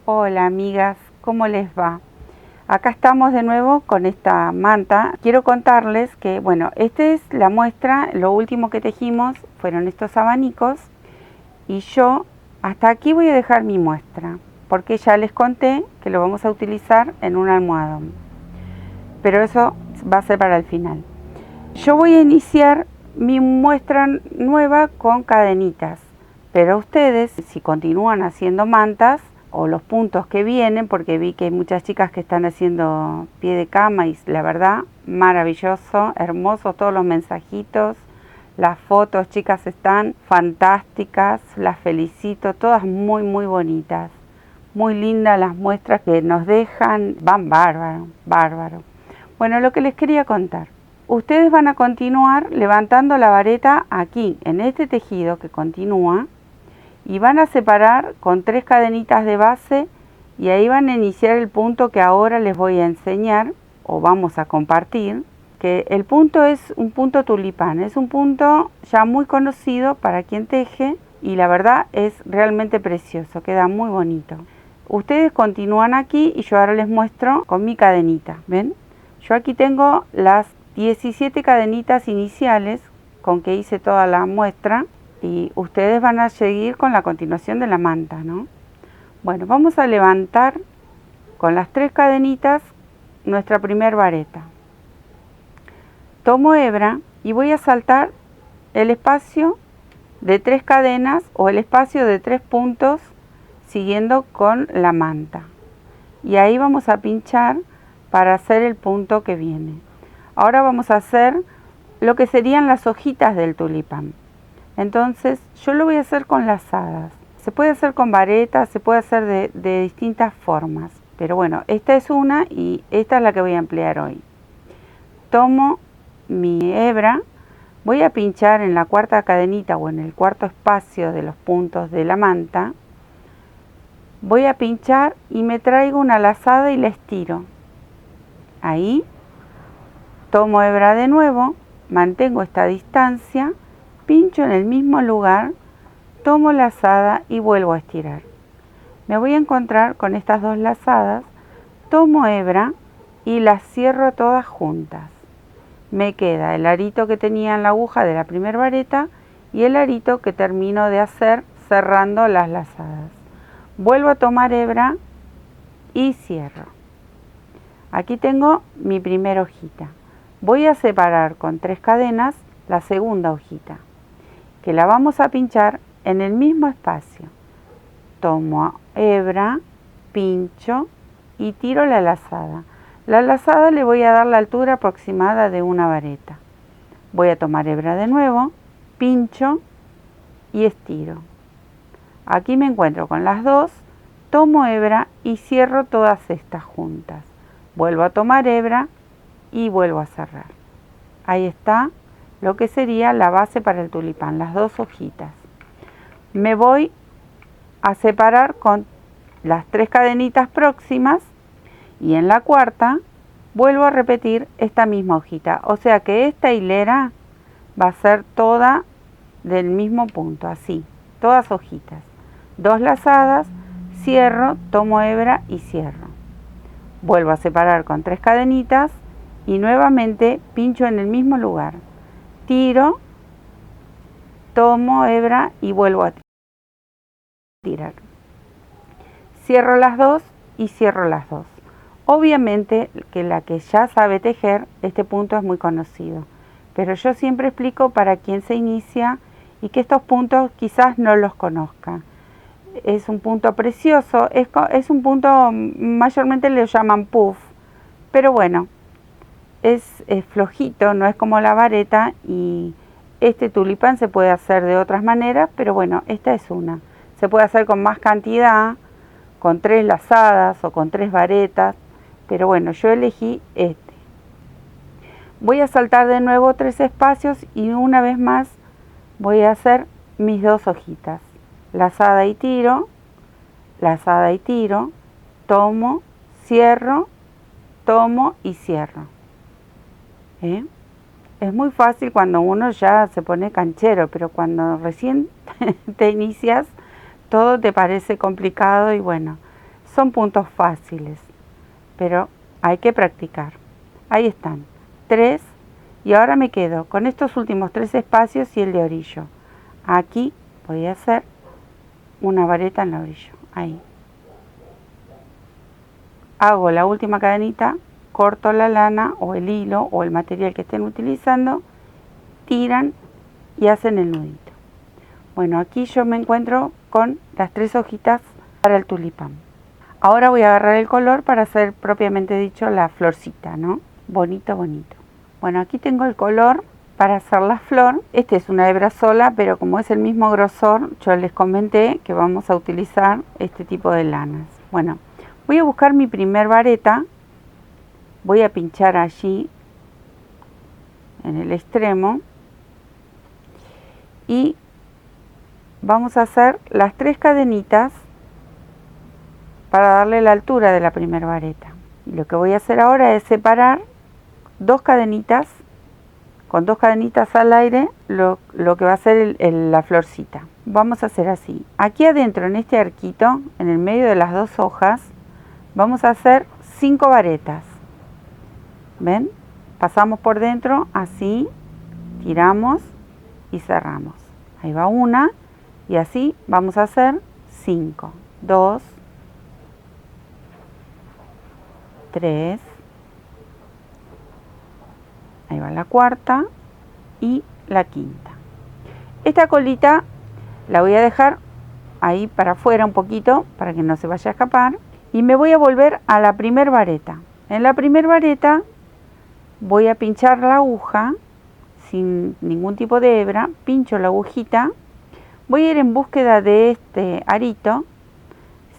Hola amigas, ¿cómo les va? Acá estamos de nuevo con esta manta. Quiero contarles que, bueno, esta es la muestra, lo último que tejimos fueron estos abanicos y yo hasta aquí voy a dejar mi muestra, porque ya les conté que lo vamos a utilizar en un almohadón, pero eso va a ser para el final. Yo voy a iniciar mi muestra nueva con cadenitas, pero ustedes, si continúan haciendo mantas o los puntos que vienen, porque vi que hay muchas chicas que están haciendo pie de cama y la verdad, maravilloso, hermoso, todos los mensajitos, las fotos, chicas, están fantásticas, las felicito, todas muy muy bonitas, muy lindas las muestras que nos dejan, van bárbaro, bárbaro. Bueno, lo que les quería contar. Ustedes van a continuar levantando la vareta aquí, en este tejido que continúa, y van a separar con 3 cadenitas de base y ahí van a iniciar el punto que ahora les voy a enseñar o vamos a compartir, que el punto es un punto tulipán, es un punto ya muy conocido para quien teje y la verdad es realmente precioso, queda muy bonito. Ustedes continúan aquí y yo ahora les muestro con mi cadenita, ¿ven? Yo aquí tengo las 17 cadenitas iniciales con que hice toda la muestra y ustedes van a seguir con la continuación de la manta, ¿no? Bueno, vamos a levantar con las 3 cadenitas nuestra primer vareta. Tomo hebra y voy a saltar el espacio de 3 cadenas o el espacio de 3 puntos siguiendo con la manta. Y ahí vamos a pinchar para hacer el punto que viene. Ahora vamos a hacer lo que serían las hojitas del tulipán. Entonces yo lo voy a hacer con lazadas. Se puede hacer con varetas, se puede hacer de distintas formas. Pero bueno, esta es una y esta es la que voy a emplear hoy. Tomo mi hebra, voy a pinchar en la cuarta cadenita o en el cuarto espacio de los puntos de la manta. Voy a pinchar y me traigo una lazada y la estiro. Ahí. Tomo hebra de nuevo, mantengo esta distancia, pincho en el mismo lugar, tomo lazada y vuelvo a estirar. Me voy a encontrar con estas 2 lazadas, tomo hebra y las cierro todas juntas. Me queda el arito que tenía en la aguja de la primera vareta y el arito que termino de hacer cerrando las lazadas. Vuelvo a tomar hebra y cierro. Aquí tengo mi primera hojita. Voy a separar con 3 cadenas la segunda hojita, que la vamos a pinchar en el mismo espacio. Tomo hebra, pincho y tiro la lazada. La lazada le voy a dar la altura aproximada de una vareta. Voy a tomar hebra de nuevo, pincho y estiro. Aquí me encuentro con las 2, tomo hebra y cierro todas estas juntas. Vuelvo a tomar hebra y vuelvo a cerrar. Ahí está lo que sería la base para el tulipán, las 2 hojitas. Me voy a separar con las 3 cadenitas próximas y en la cuarta vuelvo a repetir esta misma hojita. O sea que esta hilera va a ser toda del mismo punto, así, todas hojitas. 2 lazadas, cierro, tomo hebra y cierro. Vuelvo a separar con 3 cadenitas y nuevamente pincho en el mismo lugar. Tiro, tomo hebra y vuelvo a tirar. Cierro las 2 y cierro las 2. Obviamente que la que ya sabe tejer, este punto es muy conocido. Pero yo siempre explico para quien se inicia y que estos puntos quizás no los conozca. Es un punto precioso, es un punto, mayormente le llaman puff, pero bueno, es flojito, no es como la vareta y este tulipán se puede hacer de otras maneras, pero bueno, esta es una. Se puede hacer con más cantidad, con 3 lazadas o con 3 varetas, pero bueno, yo elegí este. Voy a saltar de nuevo 3 espacios y una vez más voy a hacer mis 2 hojitas. Lazada y tiro, tomo, cierro, tomo y cierro. Es muy fácil cuando uno ya se pone canchero, pero cuando recién te inicias, todo te parece complicado y bueno, Son puntos fáciles, pero hay que practicar. Ahí están, 3, y ahora me quedo con estos últimos 3 espacios y el de orillo. Aquí voy a hacer una vareta en la orilla, ahí. Hago la última cadenita, corto la lana o el hilo o el material que estén utilizando, tiran y hacen el nudito. Bueno, aquí yo me encuentro con las 3 hojitas para el tulipán. Ahora voy a agarrar el color para hacer propiamente dicho la florcita, ¿no? Bonito, bonito. Bueno, aquí tengo el color para hacer la flor. Este es una hebra sola, pero como es el mismo grosor, yo les comenté que vamos a utilizar este tipo de lanas. Bueno, voy a buscar mi primer vareta. Voy a pinchar allí en el extremo y vamos a hacer las 3 cadenitas para darle la altura de la primera vareta. Y lo que voy a hacer ahora es separar 2 cadenitas, con 2 cadenitas al aire, lo que va a ser la florcita. Vamos a hacer así. Aquí adentro, en este arquito, en el medio de las 2 hojas, vamos a hacer 5 varetas. ¿Ven? Pasamos por dentro, así, tiramos y cerramos. Ahí va una, y así vamos a hacer 5. 2, 3, ahí va la cuarta y la quinta. Esta colita la voy a dejar ahí para afuera un poquito para que no se vaya a escapar y me voy a volver a la primer vareta. En la primer vareta voy a pinchar la aguja sin ningún tipo de hebra, pincho la agujita, voy a ir en búsqueda de este arito,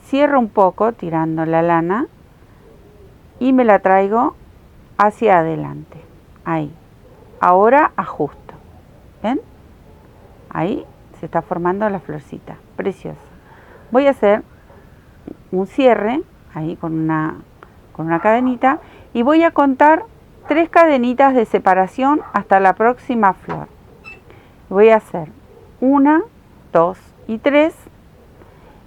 cierro un poco tirando la lana y me la traigo hacia adelante, ahí. Ahora ajusto, ¿ven? Ahí se está formando la florcita, preciosa. Voy a hacer un cierre, ahí con una cadenita, y voy a contar 3 cadenitas de separación hasta la próxima flor. Voy a hacer 1, 2 y 3,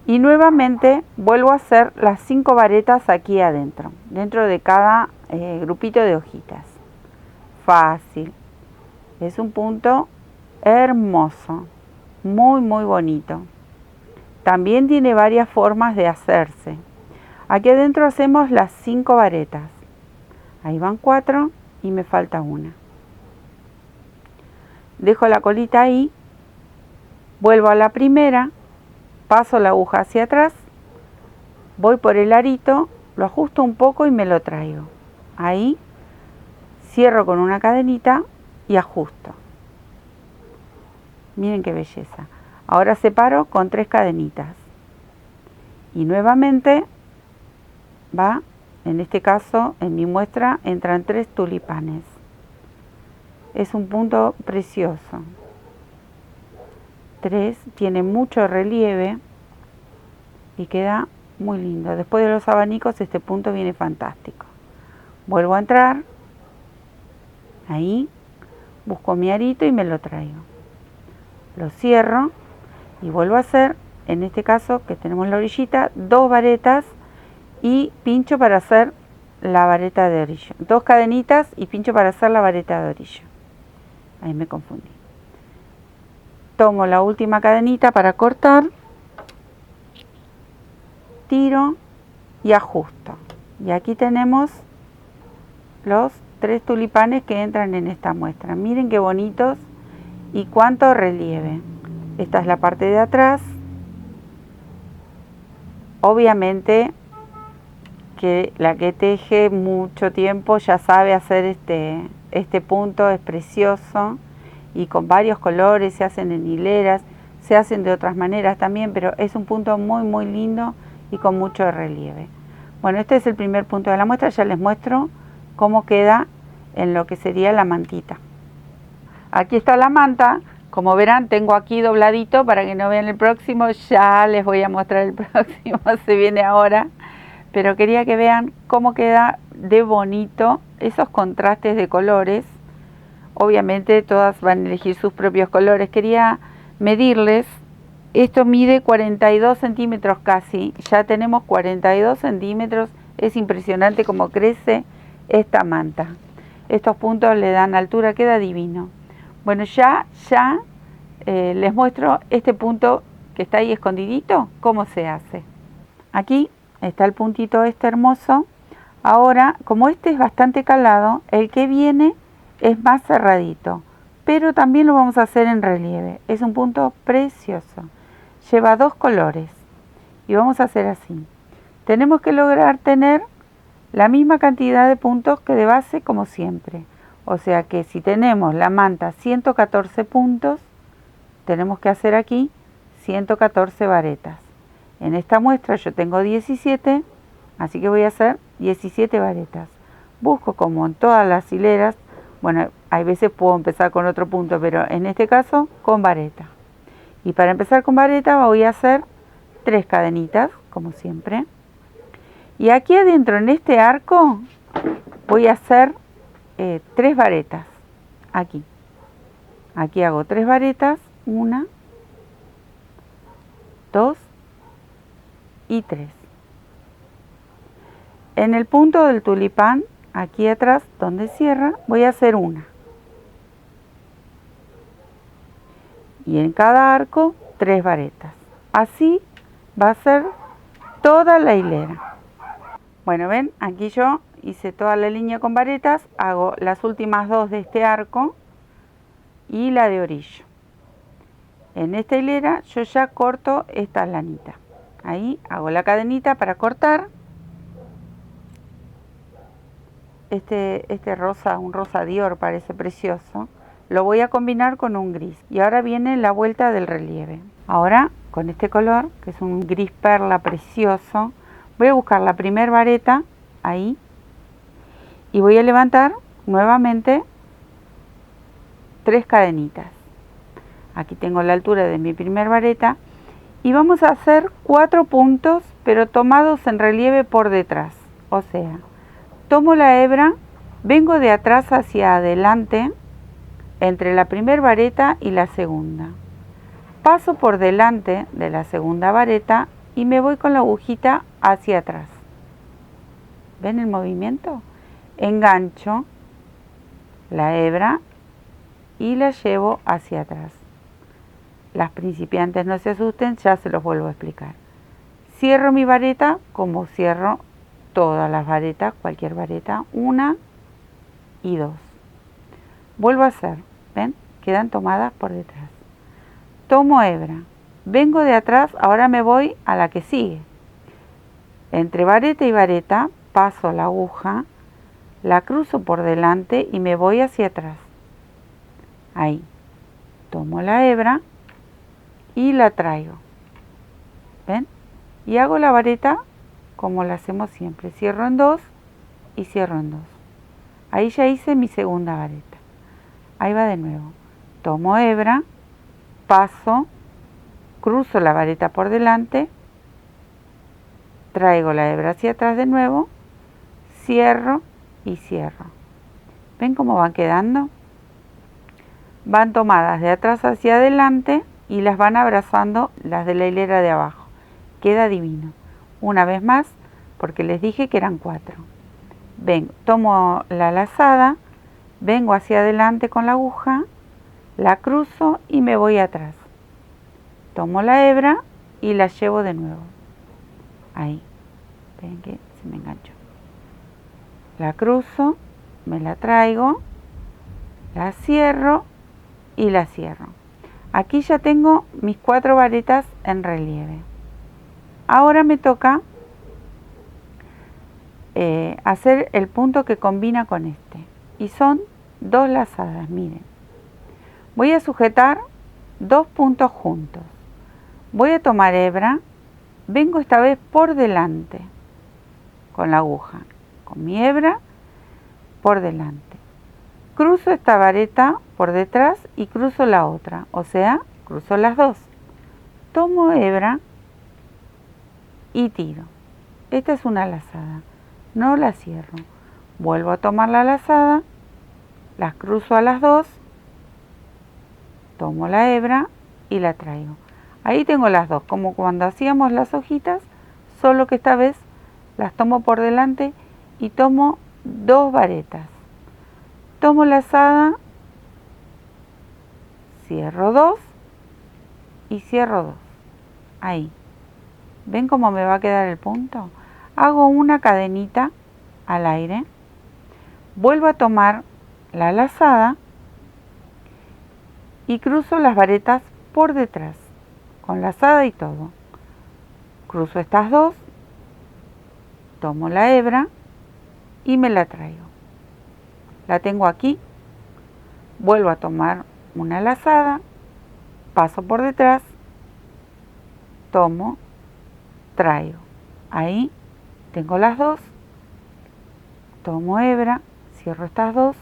y nuevamente vuelvo a hacer las 5 varetas aquí adentro, dentro de cada grupito de hojitas. Fácil, es un punto hermoso, muy muy bonito. También tiene varias formas de hacerse. Aquí adentro hacemos las 5 varetas. Ahí van 4 y me falta una. Dejo la colita ahí, vuelvo a la primera, paso la aguja hacia atrás, voy por el arito, lo ajusto un poco y me lo traigo. Ahí cierro con una cadenita y ajusto. Miren qué belleza. Ahora separo con 3 cadenitas. Y nuevamente va, en este caso, en mi muestra, entran 3 tulipanes. Es un punto precioso. 3, tiene mucho relieve y queda muy lindo. Después de los abanicos, este punto viene fantástico. Vuelvo a entrar. Ahí, busco mi arito y me lo traigo. Lo cierro y vuelvo a hacer, en este caso que tenemos la orillita, 2 varetas y pincho para hacer la vareta de orillo. 2 cadenitas y pincho para hacer la vareta de orillo. Ahí me confundí. Tomo la última cadenita para cortar, tiro y ajusto. Y aquí tenemos los 3 tulipanes que entran en esta muestra. Miren qué bonitos y cuánto relieve. Esta es la parte de atrás. Obviamente que la que teje mucho tiempo ya sabe hacer este punto, es precioso y con varios colores, se hacen en hileras, se hacen de otras maneras también, pero es un punto muy muy lindo y con mucho relieve. Bueno, este es el primer punto de la muestra, ya les muestro cómo queda en lo que sería la mantita. Aquí está la manta, como verán tengo aquí dobladito para que no vean el próximo, ya les voy a mostrar el próximo, se viene ahora, pero quería que vean cómo queda de bonito esos contrastes de colores. Obviamente todas van a elegir sus propios colores, quería medirles Esto mide 42 centímetros casi, ya tenemos 42 centímetros, es impresionante cómo crece esta manta. Estos puntos le dan altura, queda divino. Bueno, ya les muestro este punto que está ahí escondidito, cómo se hace. Aquí está el puntito este hermoso. Ahora, como este es bastante calado, el que viene es más cerradito, pero también lo vamos a hacer en relieve. Es un punto precioso. Lleva 2 colores y vamos a hacer así. Tenemos que lograr tener la misma cantidad de puntos que de base como siempre. O sea que si tenemos la manta 114 puntos, tenemos que hacer aquí 114 varetas. En esta muestra yo tengo 17, así que voy a hacer 17 varetas. Busco como en todas las hileras, bueno, hay veces puedo empezar con otro punto, pero en este caso con vareta. Y para empezar con vareta voy a hacer 3 cadenitas, como siempre. Y aquí adentro en este arco voy a hacer 3 varetas. Aquí hago 3 varetas, 1, 2 y 3. En el punto del tulipán, aquí atrás donde cierra, voy a hacer 1. Y en cada arco 3 varetas. Así va a ser toda la hilera. Bueno, ven, aquí yo hice toda la línea con varetas, hago las últimas 2 de este arco y la de orillo. En esta hilera yo ya corto esta lanita. Ahí hago la cadenita para cortar. Este rosa, un rosa Dior, parece precioso. Lo voy a combinar con un gris. Y ahora viene la vuelta del relieve. Ahora, con este color, que es un gris perla precioso, voy a buscar la primer vareta, ahí, y voy a levantar nuevamente 3 cadenitas. Aquí tengo la altura de mi primer vareta. Y vamos a hacer 4 puntos, pero tomados en relieve por detrás. O sea, tomo la hebra, vengo de atrás hacia adelante, entre la primera vareta y la segunda. Paso por delante de la segunda vareta y me voy con la agujita hacia atrás. ¿Ven el movimiento? Engancho la hebra y la llevo hacia atrás. Las principiantes no se asusten, ya se los vuelvo a explicar. Cierro mi vareta como cierro todas las varetas, cualquier vareta, 1 y 2. Vuelvo a hacer, ¿ven? Quedan tomadas por detrás. Tomo hebra, vengo de atrás, ahora me voy a la que sigue. Entre vareta y vareta paso la aguja, la cruzo por delante y me voy hacia atrás. Ahí. Tomo la hebra y la traigo. ¿Ven? Y hago la vareta como la hacemos siempre. Cierro en 2 y cierro en 2. Ahí ya hice mi segunda vareta. Ahí va de nuevo. Tomo hebra, paso, cruzo la vareta por delante, traigo la hebra hacia atrás de nuevo, cierro y cierro. ¿Ven cómo van quedando? Van tomadas de atrás hacia adelante y las van abrazando las de la hilera de abajo. Queda divino. Una vez más, porque les dije que eran 4. Ven, tomo la lazada, vengo hacia adelante con la aguja, la cruzo y me voy atrás. Tomo la hebra y la llevo de nuevo. Ahí. Ven que se me enganchó. La cruzo, me la traigo, la cierro y la cierro. Aquí ya tengo mis 4 varetas en relieve. Ahora me toca hacer el punto que combina con este. Y son 2 lazadas, miren. Voy a sujetar 2 puntos juntos. Voy a tomar hebra, vengo esta vez por delante con la aguja, con mi hebra por delante. Cruzo esta vareta por detrás y cruzo la otra, o sea, cruzo las 2. Tomo hebra y tiro. Esta es una lazada, no la cierro. Vuelvo a tomar la lazada, las cruzo a las 2, tomo la hebra y la traigo. Ahí tengo las dos, como cuando hacíamos las hojitas, solo que esta vez las tomo por delante y tomo 2 varetas. Tomo lazada, cierro 2 y cierro 2. Ahí. ¿Ven cómo me va a quedar el punto? Hago una cadenita al aire. Vuelvo a tomar la lazada y cruzo las varetas por detrás, con lazada y todo. Cruzo estas dos, tomo la hebra y me la traigo. La tengo aquí, vuelvo a tomar una lazada, paso por detrás, tomo, traigo. Ahí tengo las dos, tomo hebra, cierro estas dos,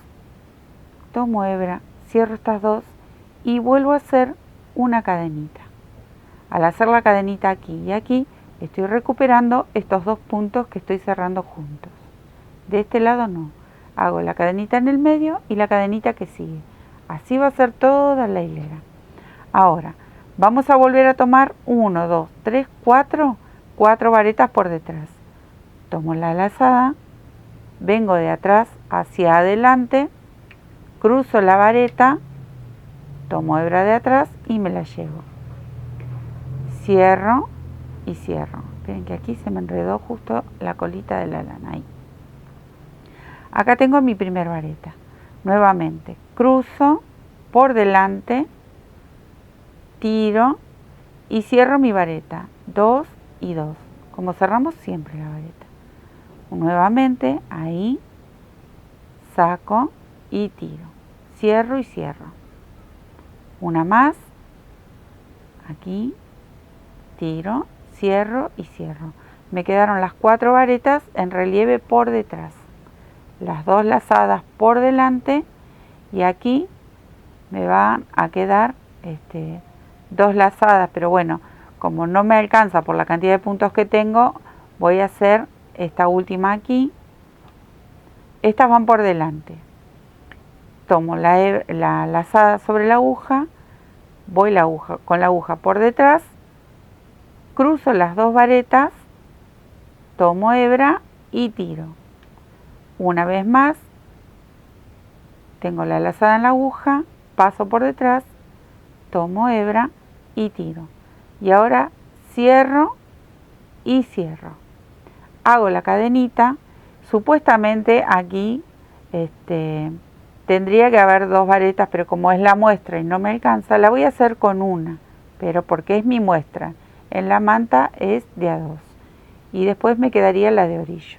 tomo hebra, cierro estas dos y vuelvo a hacer una cadenita. Al hacer la cadenita aquí y aquí, estoy recuperando estos 2 puntos que estoy cerrando juntos. De este lado no, hago la cadenita en el medio y la cadenita que sigue. Así va a ser toda la hilera. Ahora, vamos a volver a tomar 1, 2, 3, 4 varetas por detrás. Tomo la lazada, vengo de atrás hacia adelante, cruzo la vareta, tomo hebra de atrás y me la llevo. Cierro y cierro. Esperen que aquí se me enredó justo la colita de la lana. Ahí. Acá tengo mi primer vareta. Nuevamente, cruzo por delante, tiro y cierro mi vareta. 2 y 2. Como cerramos siempre la vareta. Nuevamente, ahí, saco y tiro. Cierro y cierro. Una más. Aquí, tiro, cierro y cierro. Me quedaron las 4 varetas en relieve por detrás. Las 2 lazadas por delante y aquí me van a quedar 2 lazadas, pero bueno, como no me alcanza por la cantidad de puntos que tengo, voy a hacer esta última aquí. Estas van por delante. Tomo la lazada sobre la aguja, voy con la aguja por detrás, cruzo las 2 varetas, tomo hebra y tiro. Una vez más, tengo la lazada en la aguja, paso por detrás, tomo hebra y tiro. Y ahora cierro y cierro. Hago la cadenita. Supuestamente aquí tendría que haber 2 varetas, pero como es la muestra y no me alcanza, la voy a hacer con una, pero porque es mi muestra. En la manta es de a 2 y después me quedaría la de orillo.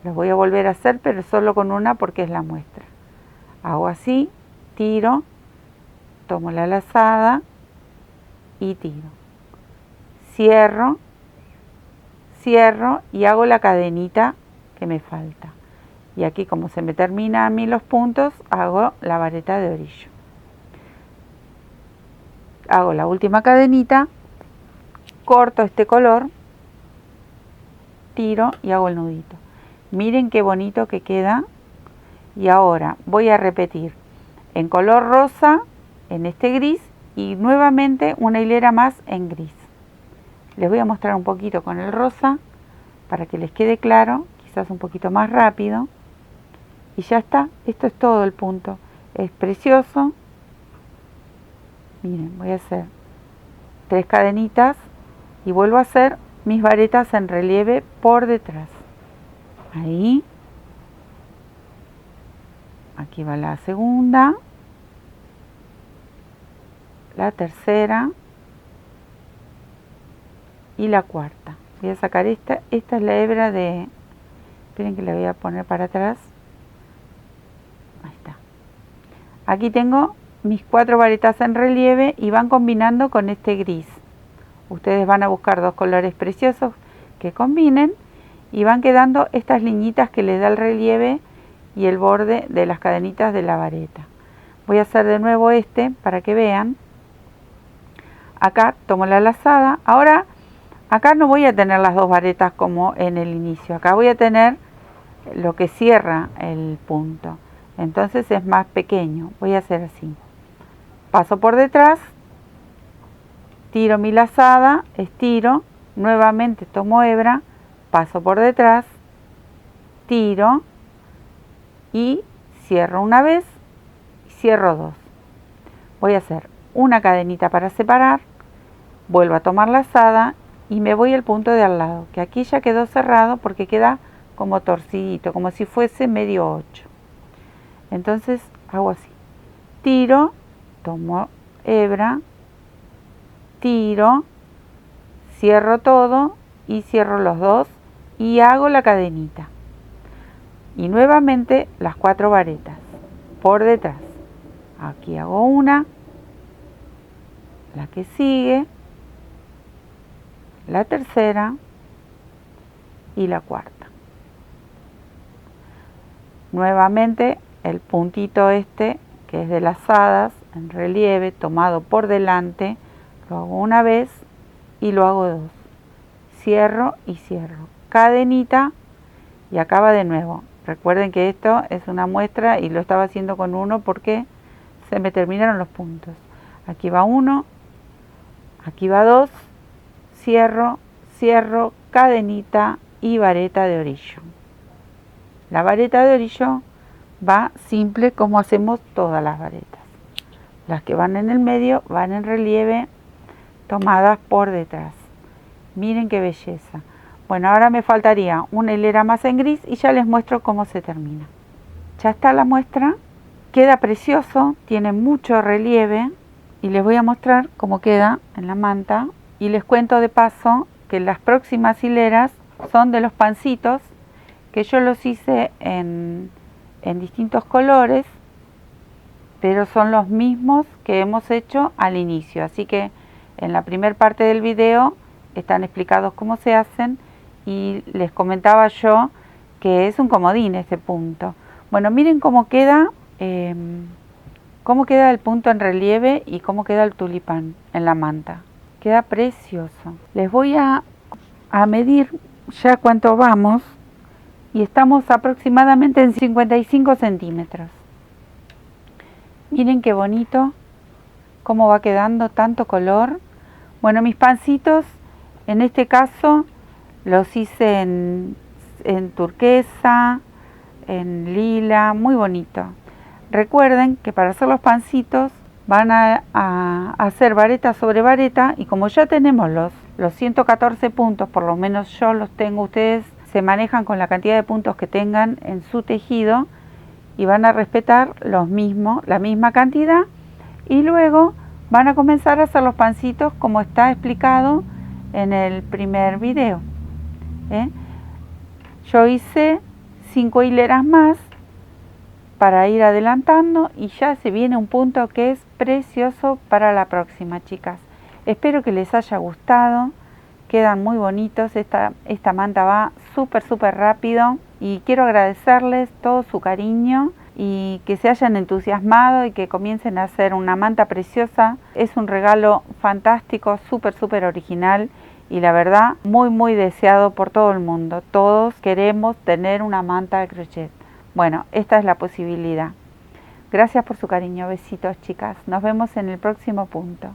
Lo voy a volver a hacer, pero solo con una porque es la muestra. Hago así, tiro, tomo la lazada y tiro. Cierro, cierro y hago la cadenita que me falta. Y aquí, como se me terminan a mí los puntos, hago la vareta de orillo. Hago la última cadenita, corto este color, tiro y hago el nudito. Miren qué bonito que queda. Y ahora voy a repetir en color rosa, en este gris, y nuevamente una hilera más en gris. Les voy a mostrar un poquito con el rosa para que les quede claro, quizás un poquito más rápido. Y ya está, esto es todo el punto. Es precioso. Miren, voy a hacer 3 cadenitas y vuelvo a hacer mis varetas en relieve por detrás. Ahí. Aquí va la segunda, la tercera y la cuarta. Voy a sacar esta es la hebra de, esperen que la voy a poner para atrás. Ahí está. Aquí tengo mis 4 varetas en relieve y van combinando con este gris. Ustedes van a buscar 2 colores preciosos que combinen y van quedando estas liñitas que les da el relieve y el borde de las cadenitas de la vareta. Voy a hacer de nuevo para que vean. Acá tomo la lazada. Ahora acá no voy a tener las 2 varetas como en el inicio. Acá voy a tener lo que cierra el punto. Entonces es más pequeño. Voy a hacer así. Paso por detrás, tiro mi lazada, estiro, nuevamente tomo hebra, paso por detrás, tiro y cierro una vez y cierro dos. Voy a hacer una cadenita para separar, vuelvo a tomar lazada y me voy al punto de al lado, que aquí ya quedó cerrado porque queda como torcidito, como si fuese medio 8. Entonces hago así, tiro, tomo hebra, tiro, cierro todo y cierro los dos y hago la cadenita. Y nuevamente las 4 varetas por detrás. Aquí hago una, la que sigue, la tercera y la cuarta. Nuevamente el puntito este, que es de lazadas en relieve, tomado por delante, lo hago una vez y lo hago dos. Cierro y cierro. Cadenita y acaba de nuevo. Recuerden que esto es una muestra y lo estaba haciendo con uno porque se me terminaron los puntos. Aquí va uno, aquí va dos, cierro, cierro, cadenita y vareta de orillo. La vareta de orillo va simple como hacemos todas las varetas. Las que van en el medio van en relieve, tomadas por detrás. Miren qué belleza. Bueno, ahora me faltaría una hilera más en gris y ya les muestro cómo se termina. Ya está la muestra, queda precioso, tiene mucho relieve y les voy a mostrar cómo queda en la manta. Y les cuento de paso que las próximas hileras son de los pancitos, que yo los hice en distintos colores, pero son los mismos que hemos hecho al inicio. Así que en la primera parte del video están explicados cómo se hacen y les comentaba yo que es un comodín este punto. Bueno, miren cómo queda el punto en relieve y cómo queda el tulipán en la manta. Queda precioso. Les voy a medir ya cuánto vamos y estamos aproximadamente en 55 centímetros. Miren qué bonito, cómo va quedando tanto color. Bueno, mis pancitos en este caso los hice en turquesa, en lila, muy bonito. Recuerden que para hacer los pancitos van a hacer vareta sobre vareta y como ya tenemos los 114 puntos, por lo menos yo los tengo, ustedes se manejan con la cantidad de puntos que tengan en su tejido y van a respetar los mismos, la misma cantidad y luego van a comenzar a hacer los pancitos como está explicado en el primer video. Yo hice 5 hileras más para ir adelantando y ya se viene un punto que es precioso para la próxima, chicas. Espero que les haya gustado, quedan muy bonitos, esta manta va súper rápido y quiero agradecerles todo su cariño y que se hayan entusiasmado y que comiencen a hacer una manta preciosa. Es un regalo fantástico, súper original y la verdad muy deseado por todo el mundo. Todos queremos tener una manta de crochet. Bueno, esta es la posibilidad. Gracias por su cariño. Besitos, chicas. Nos vemos en el próximo punto.